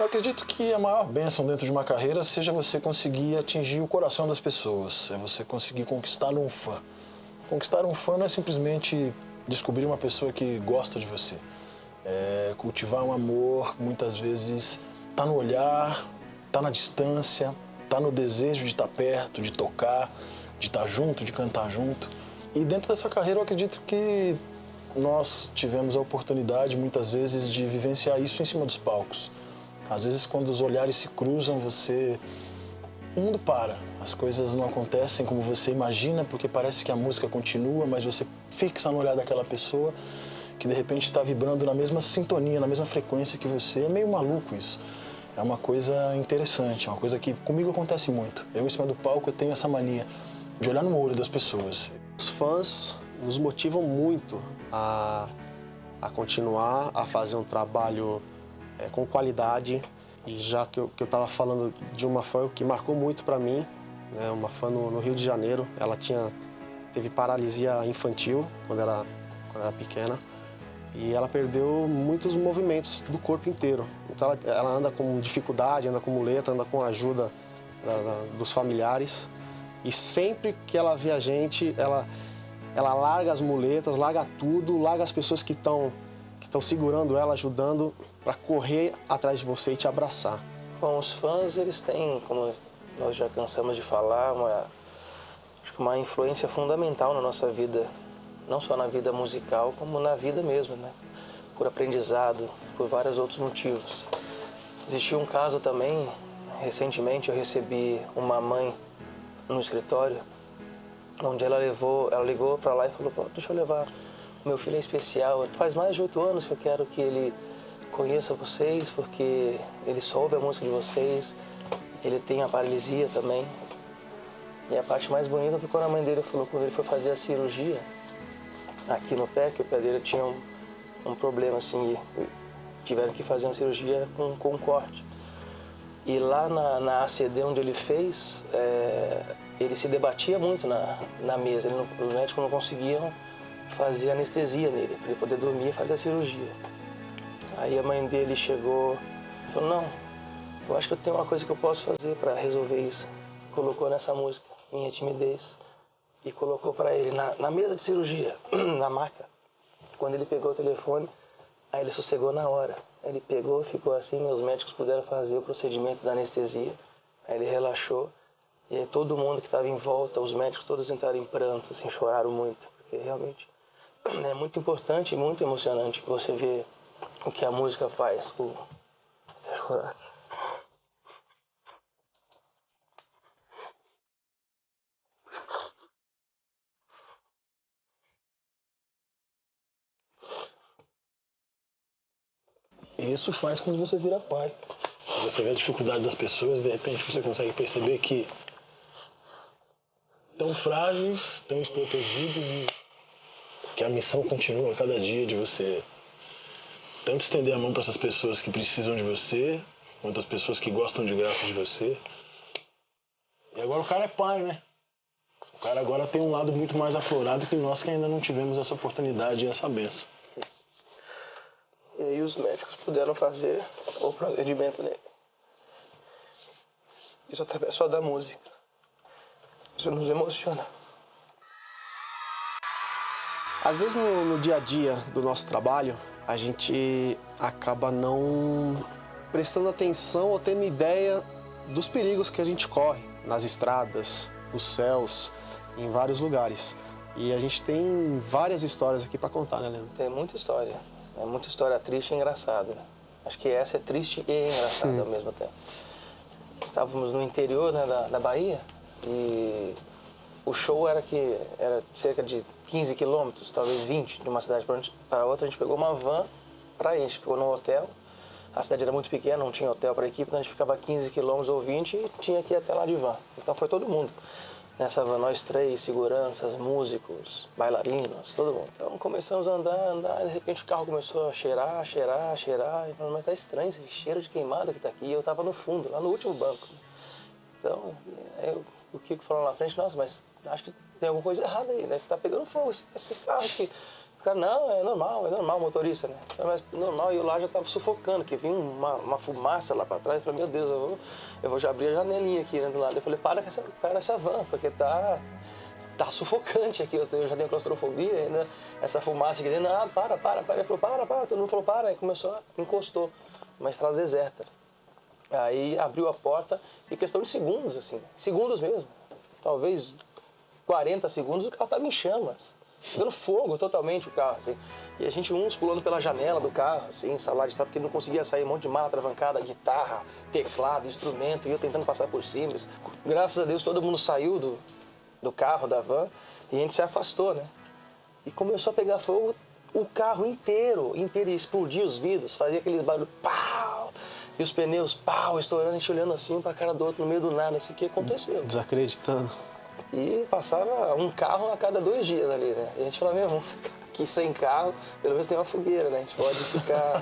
Eu acredito que a maior bênção dentro de uma carreira seja você conseguir atingir o coração das pessoas, é você conseguir conquistar um fã. Conquistar um fã não é simplesmente descobrir uma pessoa que gosta de você. É cultivar um amor, muitas vezes, tá no olhar, tá na distância, tá no desejo de estar perto, de tocar, de estar junto, de cantar junto. E dentro dessa carreira eu acredito que nós tivemos a oportunidade, muitas vezes, de vivenciar isso em cima dos palcos. Às vezes, quando os olhares se cruzam, o mundo para. As coisas não acontecem como você imagina, porque parece que a música continua, mas você fixa no olhar daquela pessoa que, de repente, está vibrando na mesma sintonia, na mesma frequência que você. É meio maluco isso. É uma coisa interessante, é uma coisa que comigo acontece muito. Eu, em cima do palco, eu tenho essa mania de olhar no olho das pessoas. Os fãs nos motivam muito a continuar a fazer um trabalho com qualidade. E já que eu estava falando de uma fã que marcou muito para mim, né, uma fã no Rio de Janeiro, ela teve paralisia infantil quando era pequena e ela perdeu muitos movimentos do corpo inteiro. Então ela anda com dificuldade, anda com muleta, anda com a ajuda dos familiares e sempre que ela vê a gente, ela larga as muletas, larga tudo, larga as pessoas que estão segurando ela, ajudando, para correr atrás de você e te abraçar. Bom, os fãs, eles têm, como nós já cansamos de falar, uma influência fundamental na nossa vida, não só na vida musical, como na vida mesmo, né? Por aprendizado, por vários outros motivos. Existiu um caso também, recentemente eu recebi uma mãe no escritório, onde ela ligou para lá e falou: deixa eu levar, meu filho é especial, faz mais de 8 anos que eu quero que ele conheça vocês, porque ele só ouve a música de vocês, ele tem a paralisia também. E a parte mais bonita foi quando a mãe dele falou, quando ele foi fazer a cirurgia aqui no pé, que o pé dele tinha um problema assim, e tiveram que fazer uma cirurgia com um corte. E lá na ACD onde ele fez, ele se debatia muito na mesa, os médicos não conseguiam fazer anestesia nele, para ele poder dormir e fazer a cirurgia. Aí a mãe dele chegou e falou: não, eu acho que eu tenho uma coisa que eu posso fazer para resolver isso. Colocou nessa música, Minha Timidez, e colocou para ele na mesa de cirurgia, na maca. Quando ele pegou o telefone, aí ele sossegou na hora. Ele pegou, ficou assim, os médicos puderam fazer o procedimento da anestesia, aí ele relaxou, e aí todo mundo que estava em volta, os médicos todos entraram em pranto, assim, choraram muito, porque realmente é muito importante e muito emocionante você ver o que a música faz. Deixa eu chorar aqui. Isso faz quando você vira pai. Você vê a dificuldade das pessoas, de repente você consegue perceber que tão frágeis, tão desprotegidos e que a missão continua a cada dia de você tanto estender a mão para essas pessoas que precisam de você, quanto as pessoas que gostam de graça de você. E agora o cara é pai, né? O cara agora tem um lado muito mais aflorado que nós que ainda não tivemos essa oportunidade e essa benção. E aí os médicos puderam fazer o procedimento nele. Isso através só da música. Isso nos emociona. Às vezes no dia a dia do nosso trabalho, a gente acaba não prestando atenção ou tendo ideia dos perigos que a gente corre nas estradas, nos céus, em vários lugares. E a gente tem várias histórias aqui para contar, né, Leandro? Tem muita história. É muita história triste e engraçada. Acho que essa é triste e engraçada ao mesmo tempo. Estávamos no interior, né, da Bahia, e o show era cerca de 15 quilômetros, talvez 20, de uma cidade para outra. A gente pegou uma van para ir, a gente ficou num hotel. A cidade era muito pequena, não tinha hotel para a equipe, então a gente ficava 15 quilômetros ou 20 e tinha que ir até lá de van. Então foi todo mundo nessa van, nós três, seguranças, músicos, bailarinos, todo mundo. Então começamos a andar, e de repente o carro começou a cheirar, e falei: mas tá estranho esse cheiro de queimada que tá aqui. E eu tava no fundo, lá no último banco. Então, aí o Kiko falou lá na frente: nossa, mas acho que tem alguma coisa errada aí, deve estar pegando fogo esse carro aqui. cara, não, é normal, motorista, né? Mas normal, e eu lá já tava sufocando, que vinha uma fumaça lá pra trás. Eu falei, meu Deus, eu vou já abrir a janelinha aqui, né, do lado. Eu falei, para com essa van, porque tá sufocante aqui, eu já tenho claustrofobia, ainda essa fumaça aqui dentro. Ah, para. Ele falou, para, todo mundo falou, para. Aí começou, encostou, uma estrada deserta. Aí abriu a porta e questão de segundos, assim, segundos mesmo, talvez 40 segundos, o carro estava em chamas, pegando fogo totalmente o carro, assim. E a gente, uns pulando pela janela do carro, assim, salada de estar, porque não conseguia sair, um monte de mala travancada, guitarra, teclado, instrumento, e eu tentando passar por cima. Graças a Deus todo mundo saiu do carro, da van, e a gente se afastou, né? E começou a pegar fogo o carro inteiro, e explodia os vidros, fazia aqueles barulhos, pau! E os pneus, pau, estourando, a gente olhando assim pra cara do outro, no meio do nada, assim, o que aconteceu? Desacreditando. E passava um carro a cada 2 dias ali, né? E a gente falava, vamos ficar aqui sem carro, pelo menos tem uma fogueira, né? A gente pode ficar,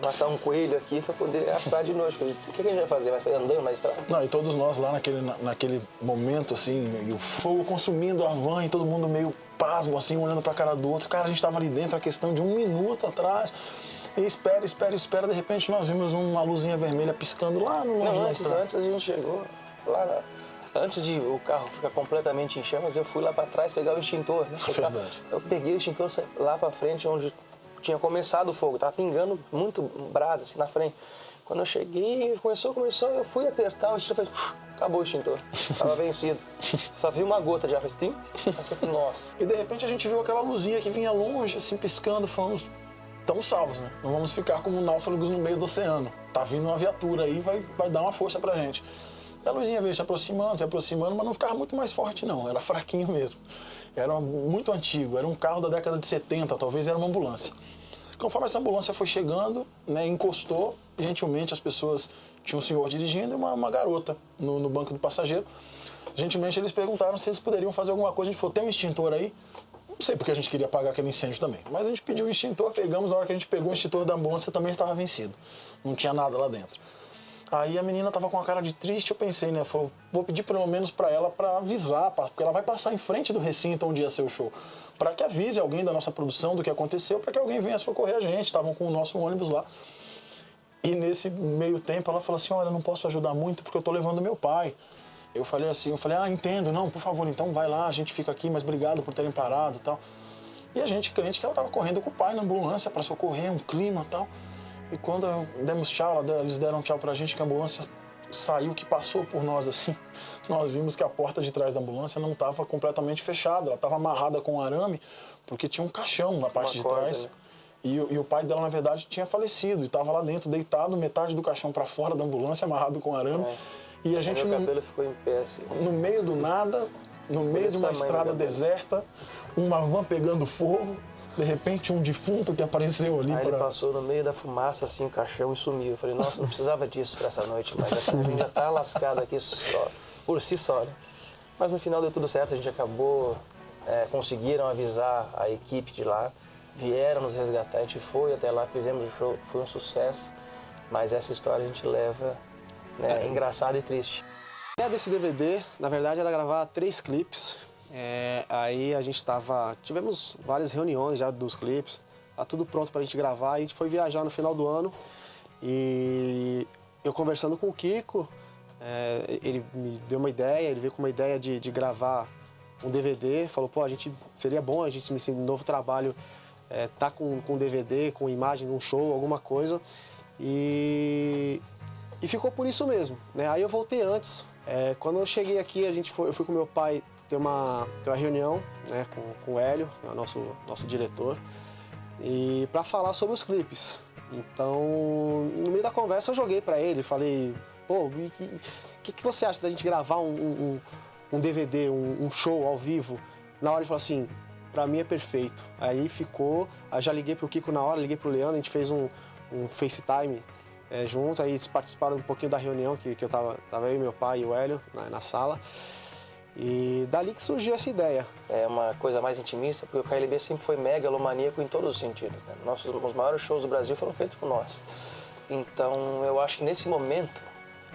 matar um coelho aqui pra poder assar de noite. O que a gente vai fazer? Vai sair andando na estrada? Não, e todos nós lá naquele momento, assim, e o fogo consumindo a van e todo mundo meio pasmo, assim, olhando pra cara do outro. Cara, a gente tava ali dentro, a questão de 1 minuto atrás. E espera, de repente nós vimos uma luzinha vermelha piscando lá no longe da estrada. Antes a gente chegou lá, antes de o carro ficar completamente em chamas, eu fui lá para trás pegar o extintor, né? Verdade. Eu peguei o extintor lá para frente, onde tinha começado o fogo, tava pingando muito brasa assim na frente. Quando eu cheguei, começou, eu fui apertar, o extintor fez, acabou o extintor, tava vencido. Só vi uma gota de ar, fez tim, nossa. E de repente a gente viu aquela luzinha que vinha longe, assim, piscando, falamos, estamos salvos, né? Não vamos ficar como náufragos no meio do oceano. Tá vindo uma viatura aí, vai dar uma força pra gente. E a luzinha veio se aproximando, mas não ficava muito mais forte não, era fraquinho mesmo. Era muito antigo, era um carro da década de 70, talvez era uma ambulância. Conforme essa ambulância foi chegando, né, encostou, gentilmente as pessoas, tinha um senhor dirigindo e uma garota no banco do passageiro. Gentilmente eles perguntaram se eles poderiam fazer alguma coisa, a gente falou, tem um extintor aí? Não sei porque a gente queria apagar aquele incêndio também, mas a gente pediu o extintor, pegamos, a hora que a gente pegou o extintor da ambulância também estava vencido, não tinha nada lá dentro. Aí a menina estava com uma cara de triste, eu pensei, né, falou, vou pedir pelo menos para ela para avisar, porque ela vai passar em frente do recinto onde ia ser o show, para que avise alguém da nossa produção do que aconteceu, para que alguém venha socorrer a gente, estavam com o nosso ônibus lá. E nesse meio tempo ela falou assim, olha, eu não posso ajudar muito porque eu estou levando meu pai. Eu falei, entendo, não, por favor, então vai lá, a gente fica aqui, mas obrigado por terem parado e tal. E a gente crente que ela estava correndo com o pai na ambulância para socorrer, um clima e tal. E quando demos tchau, eles deram tchau pra gente, que a ambulância saiu, que passou por nós assim, nós vimos que a porta de trás da ambulância não estava completamente fechada, ela estava amarrada com arame, porque tinha um caixão na parte de trás. Né? E o pai dela, na verdade, tinha falecido e estava lá dentro, deitado, metade do caixão para fora da ambulância, amarrado com arame. E a gente meu cabelo ficou em pé, assim. No meio do nada, no meio de uma estrada deserta, uma van pegando fogo, de repente um defunto que apareceu ali. Aí ele passou no meio da fumaça, assim, o caixão e sumiu. Eu falei, nossa, não precisava disso pra essa noite, mas a gente já tá lascado aqui só, por si só, né? Mas no final deu tudo certo, a gente acabou, conseguiram avisar a equipe de lá, vieram nos resgatar, a gente foi até lá, fizemos o show, foi um sucesso, mas essa história a gente leva, né, engraçada e triste. A ideia desse DVD, na verdade, era gravar 3 clipes. Aí a gente tivemos várias reuniões já dos clipes, tá tudo pronto pra gente gravar, a gente foi viajar no final do ano e eu conversando com o Kiko, ele me deu uma ideia, ele veio com uma ideia de gravar um DVD, falou, pô, seria bom a gente nesse novo trabalho tá com DVD, com imagem, um show, alguma coisa, e ficou por isso mesmo, né? Aí eu voltei antes, quando eu cheguei aqui, eu fui com meu pai ter uma reunião, né, com o Hélio, nosso diretor, e para falar sobre os clipes. Então, no meio da conversa eu joguei para ele, falei, pô, o que você acha da gente gravar um DVD, um show ao vivo? Na hora ele falou assim, para mim é perfeito. Aí ficou, aí já liguei pro Kiko na hora, liguei pro Leandro, a gente fez um FaceTime junto, aí eles participaram um pouquinho da reunião que eu tava eu e meu pai e o Hélio na sala. E dali que surgiu essa ideia. É uma coisa mais intimista, porque o KLB sempre foi megalomaníaco em todos os sentidos, né? Os maiores shows do Brasil foram feitos por nós. Então, eu acho que nesse momento,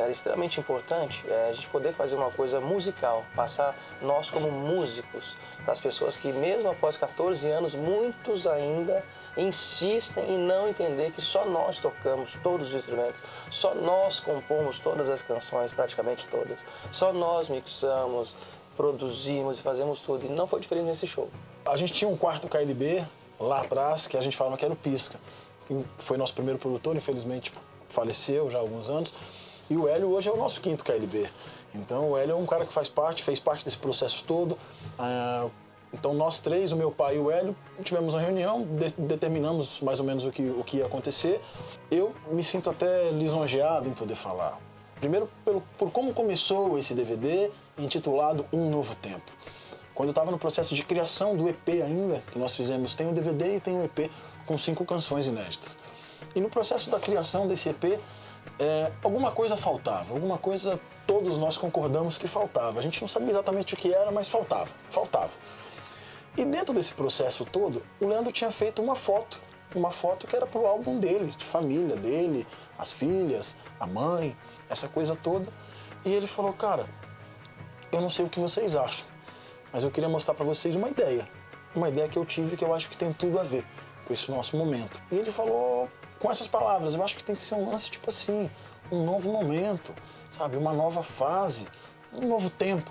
era extremamente importante a gente poder fazer uma coisa musical, passar nós como músicos para as pessoas que mesmo após 14 anos, muitos ainda insistem em não entender que só nós tocamos todos os instrumentos, só nós compomos todas as canções, praticamente todas, só nós mixamos, produzimos e fazemos tudo, e não foi diferente nesse show. A gente tinha um quarto KLB lá atrás, que a gente falava que era o Pisca, que foi nosso primeiro produtor, infelizmente faleceu já há alguns anos, e o Hélio hoje é o nosso quinto KLB. Então o Hélio é um cara que fez parte desse processo todo. Então nós três, o meu pai e o Hélio, tivemos uma reunião, determinamos mais ou menos o que ia acontecer. Eu me sinto até lisonjeado em poder falar. Primeiro por como começou esse DVD, intitulado Um Novo Tempo. Quando eu estava no processo de criação do EP ainda, que nós fizemos, tem o DVD e tem o EP com 5 canções inéditas. E no processo da criação desse EP, alguma coisa faltava, alguma coisa todos nós concordamos que faltava. A gente não sabia exatamente o que era, mas faltava. E dentro desse processo todo, o Leandro tinha feito uma foto que era pro álbum dele, de família dele, as filhas, a mãe, essa coisa toda. E ele falou, cara, eu não sei o que vocês acham, mas eu queria mostrar para vocês uma ideia que eu tive que eu acho que tem tudo a ver com esse nosso momento. E ele falou com essas palavras, eu acho que tem que ser um lance tipo assim, um novo momento, sabe, uma nova fase, um novo tempo.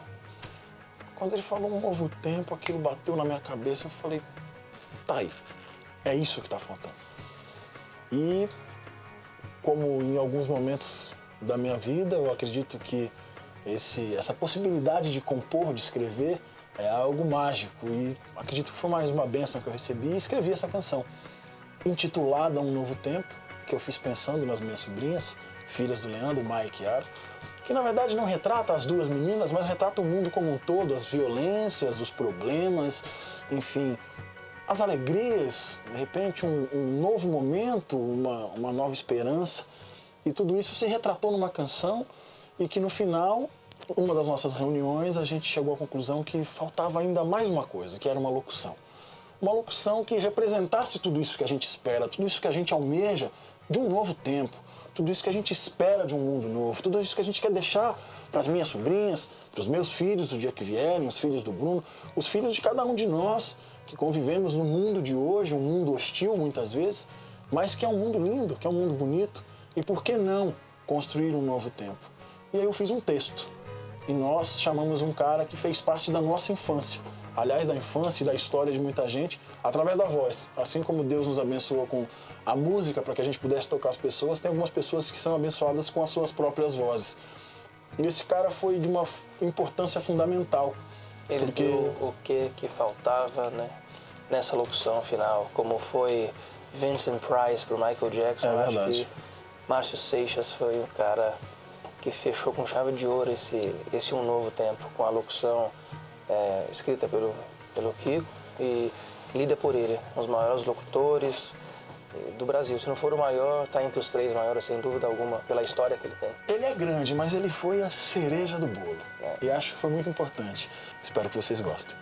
Quando ele falou um novo tempo, aquilo bateu na minha cabeça, eu falei, tá aí, é isso que está faltando. E como em alguns momentos da minha vida, eu acredito que essa possibilidade de compor, de escrever, é algo mágico. E acredito que foi mais uma bênção que eu recebi e escrevi essa canção, intitulada Um Novo Tempo, que eu fiz pensando nas minhas sobrinhas, filhas do Leandro, Maia e Kiara, que na verdade não retrata as duas meninas, mas retrata o mundo como um todo, as violências, os problemas, enfim, as alegrias, de repente um novo momento, uma nova esperança. E tudo isso se retratou numa canção e que no final, uma das nossas reuniões, a gente chegou à conclusão que faltava ainda mais uma coisa, que era uma locução. Uma locução que representasse tudo isso que a gente espera, tudo isso que a gente almeja de um novo tempo, tudo isso que a gente espera de um mundo novo, tudo isso que a gente quer deixar para as minhas sobrinhas, para os meus filhos do dia que vierem, os filhos do Bruno, os filhos de cada um de nós que convivemos no mundo de hoje, um mundo hostil muitas vezes, mas que é um mundo lindo, que é um mundo bonito. E por que não construir um novo tempo? E aí eu fiz um texto. E nós chamamos um cara que fez parte da nossa infância. Aliás, da infância e da história de muita gente, através da voz. Assim como Deus nos abençoou com a música para que a gente pudesse tocar as pessoas, tem algumas pessoas que são abençoadas com as suas próprias vozes. E esse cara foi de uma importância fundamental. Ele porque viu o que faltava, né, nessa locução final, como foi Vincent Price para o Michael Jackson. É acho verdade. que Márcio Seixas foi o cara que fechou com chave de ouro esse Um Novo Tempo, com a locução escrita pelo Kiko e lida por ele, um dos maiores locutores do Brasil. Se não for o maior, está entre os 3 maiores, sem dúvida alguma, pela história que ele tem. ele é grande, mas ele foi a cereja do bolo. E acho que foi muito importante. Espero que vocês gostem.